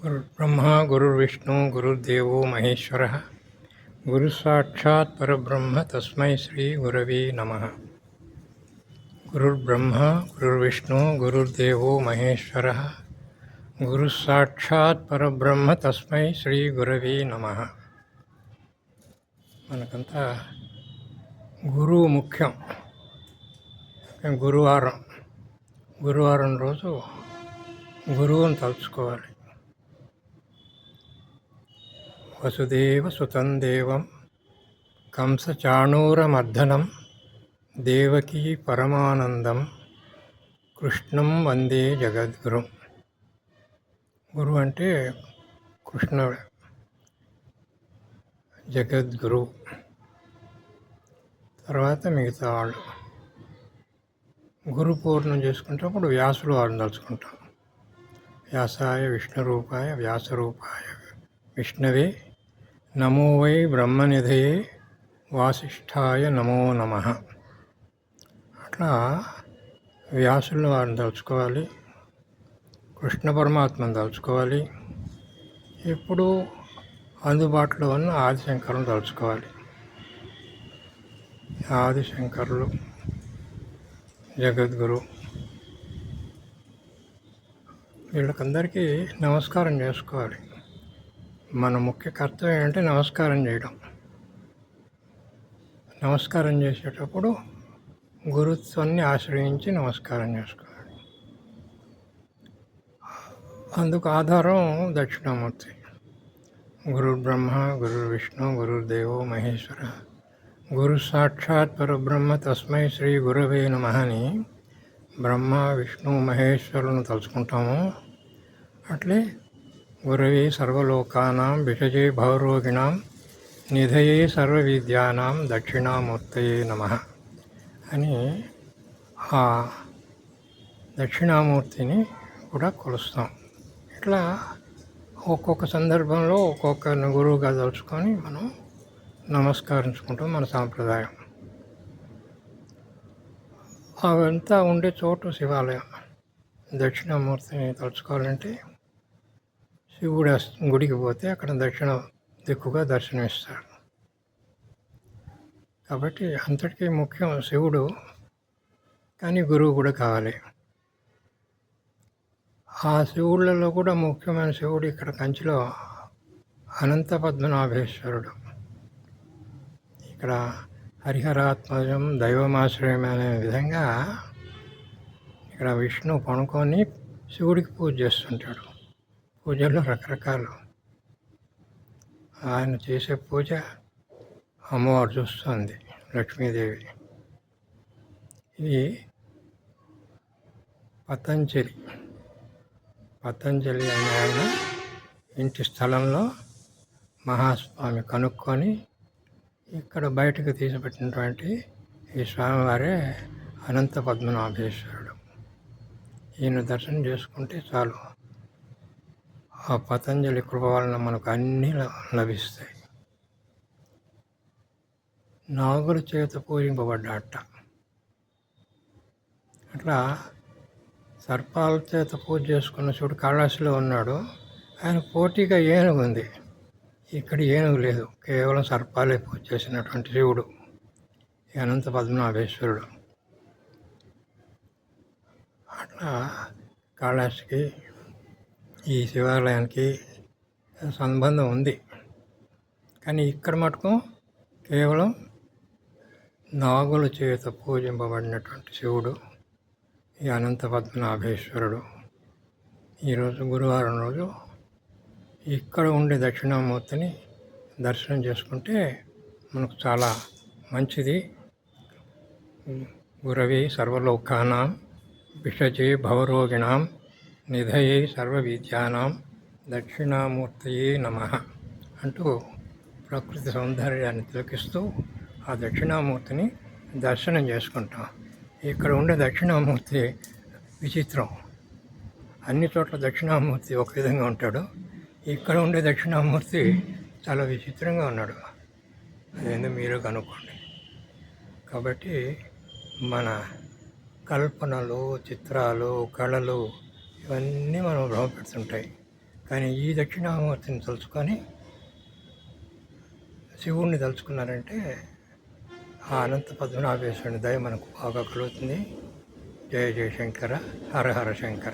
गुरुर्ब्रह्मा गुरुर्विष्णु गुरुर्देवो महेश्वरः गुरुसाक्षात् परब्रह्म तस्मै श्री गुरवे नमः। गुरुर्ब्रह्मा गुरुर्विष्णु गुरुर्देवो महेश्वरः गुरुसाक्षात् परब्रह्म तस्मै श्री गुरवे नमः। మనకంతా గురువు ముఖ్యం. గురువారం రోజు గురువుని తలుచుకోవాలి. వసుదేవ సుతం దేవం కంసచాణూరమర్దనం దేవకీ పరమానందం కృష్ణం వందే జగద్గురుం. గురువు అంటే కృష్ణుడు, జగద్గురు. తర్వాత మిగతా వాళ్ళు. గురు పూర్ణం చేసుకుంటప్పుడు వ్యాసులు వాళ్ళని తలుచుకుంటాం. వ్యాసాయ విష్ణురూపాయ వ్యాసరూపాయ విష్ణవే నమో వై బ్రహ్మనిధయే వాసిష్ఠాయ నమో నమః. అట్లా వ్యాసులను వారిని తలుచుకోవాలి, కృష్ణ పరమాత్మను తలుచుకోవాలి. ఇప్పుడు అందుబాటులో ఉన్న ఆదిశంకరుని తలుచుకోవాలి. ఆదిశంకరులు జగద్గురు. వీళ్ళకందరికీ నమస్కారం చేసుకోవాలి. మన ముఖ్య కర్తవ్యం ఏంటంటే నమస్కారం చేయడం. నమస్కారం చేసేటప్పుడు గురుత్వాన్ని ఆశ్రయించి నమస్కారం చేసుకోవాలి. అందుకు ఆధారం దక్షిణామూర్తి. గురుర్బ్రహ్మ గురుర్విష్ణు గురుర్దేవో మహేశ్వర గురు సాక్షాత్ పరబ్రహ్మ తస్మై శ్రీ గురవే నమః అని బ్రహ్మ విష్ణు మహేశ్వరులను తలుచుకుంటాము. అట్లే గురవే సర్వలోకానాం విషజే భవరోగిణాం నిధయే సర్వవిద్యానాం దక్షిణామూర్తయే నమః అని ఆ దక్షిణామూర్తిని కూడా కొలుస్తాం. ఇట్లా ఒక్కొక్క సందర్భంలో ఒక్కొక్కరిని గురువుగా తలుచుకొని మనం నమస్కరించుకుంటాం. మన సాంప్రదాయం. అవంతా ఉండే చోటు శివాలయం. దక్షిణామూర్తిని తలుచుకోవాలంటే శివుడు గుడికి పోతే అక్కడ దక్షిణ దిక్కుగా దర్శనమిస్తాడు. కాబట్టి అంతటికీ ముఖ్యం శివుడు, కానీ గురువు కూడా కావాలి. ఆ శివుళ్ళలో కూడా ముఖ్యమైన శివుడు ఇక్కడ కంచిలో అనంత పద్మనాభేశ్వరుడు. ఇక్కడ హరిహరాత్మజం దైవమాశ్రయం అనే విధంగా ఇక్కడ విష్ణు పనుకొని శివుడికి పూజ చేస్తుంటాడు. పూజల్లో రకరకాలు. ఆయన చేసే పూజ అమ్మవారు చూస్తుంది, లక్ష్మీదేవి. ఇది పతంజలి అనే ఆయన ఇంటి స్థలంలో మహాస్వామి కనుక్కొని ఇక్కడ బయటకు తీసిపెట్టినటువంటి ఈ స్వామివారే అనంత పద్మనాభేశ్వరుడు. ఈయన దర్శనం చేసుకుంటే చాలు, ఆ పతంజలి కృప వలన మనకు అన్నీ లభిస్తాయి. నాగుల చేత పూజింపబడ్డాట. అట్లా సర్పాల చేత పూజ చేసుకున్న శివుడు కాళహస్తిలో ఉన్నాడు. ఆయన పోటీగా ఏనుగు ఉంది. ఇక్కడ ఏనుగు లేదు, కేవలం సర్పాలే పూజ చేసినటువంటి శివుడు ఈ అనంత పద్మనాభేశ్వరుడు. అట్లా కాళహస్తికి ఈ శివాలయానికి సంబంధం ఉంది. కానీ ఇక్కడ మటుకు కేవలం నాగుల చేత పూజింపబడినటువంటి శివుడు ఈ అనంత పద్మనాభేశ్వరుడు. ఈరోజు గురువారం రోజు ఇక్కడ ఉండే దక్షిణామూర్తిని దర్శనం చేసుకుంటే మనకు చాలా మంచిది. గురవే సర్వలోకానాం విషజే భవరోగిణాం నిధయే సర్వవిద్యానాం దక్షిణామూర్తయే నమః అంటూ ప్రకృతి సౌందర్యాన్ని తిలకిస్తూ ఆ దక్షిణామూర్తిని దర్శనం చేసుకుంటాం. ఇక్కడ ఉండే దక్షిణామూర్తి విచిత్రం. అన్ని చోట్ల దక్షిణామూర్తి ఒక విధంగా ఉంటాడు. ఇక్కడ ఉండే దక్షిణామూర్తి చాలా విచిత్రంగా ఉన్నాడు. అదేందో మీరు కనుక్కోండి. కాబట్టి మన కల్పనలు, చిత్రాలు, కళలు ఇవన్నీ మనం భ్రమపెడుతుంటాయి. కానీ ఈ దక్షిణామూర్తిని తలుచుకొని శివుణ్ణి తలుచుకున్నారంటే ఆ అనంత పద్మనాభేశ్వరుని దయ మనకు బాగా కలుగుతుంది. జయ జయ శంకర, హర హర శంకర.